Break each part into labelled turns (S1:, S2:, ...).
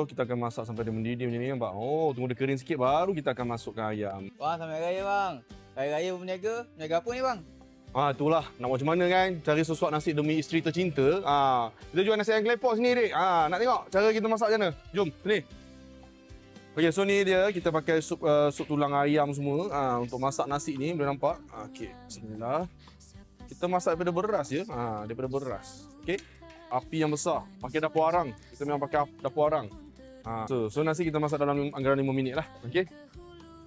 S1: kita akan masak sampai dia mendidih macam ni nampak. Oh, tunggu dia kering sikit baru kita akan masukkan ayam.
S2: Bang, selamat raya bang. Hari raya berniaga. Berniaga apa ni bang?
S1: Itulah. Nak macam mana kan? Cari sesuap nasi demi isteri tercinta. Kita jual nasi ayam klepot sini, Dik. Nak tengok cara kita masak macam mana? Jom, sini. Okey, so ni dia kita pakai sup tulang ayam semua untuk masak nasi ni, boleh nampak? Okey, bismillah. Kita masak daripada beras je. Daripada beras. Okey. Api yang besar, pakai dapur arang. Kita memang pakai dapur arang. So nasi kita masak dalam anggaran 5 minit lah. Okey.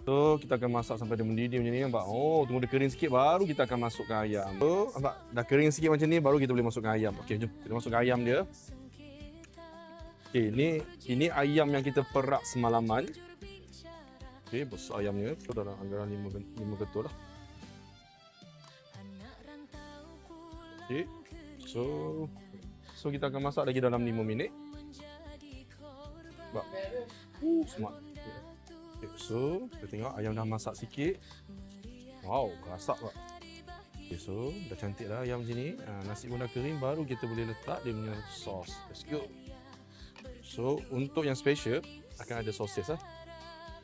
S1: So kita akan masak sampai dia mendidih macam ni nampak. Oh, tunggu dia kering sikit baru kita akan masukkan ayam. So nampak dah kering sikit macam ni baru kita boleh masukkan ayam. Okey, jom kita masukkan ayam dia. Okey, ini ayam yang kita perak semalaman. Okey, besar ayamnya. So dalam anggaran 5 ketul lah. Okey. So kita akan masak lagi dalam 5 minit. Nampak? Smart. Okay, so kita tengok ayam dah masak sikit. Wow, rasak tak? Okay, so dah cantik dah ayam macam ni. Nasi pun dah kering, baru kita boleh letak dia punya sos. Let's go. So untuk yang special akan ada sosis lah.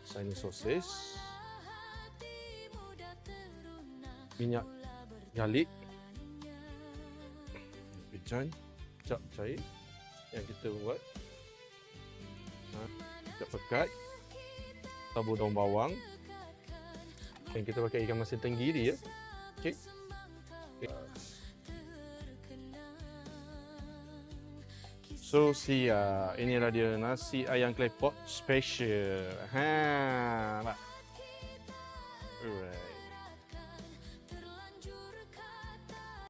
S1: So ini sosis. Minyak garlic. Kecap cair yang kita buat. Kecap pekat. Tabur daun bawang. Dan kita pakai ikan masin tenggiri ya. Okey. So siap. Inilah dia nasi ayam klepot special. Alright.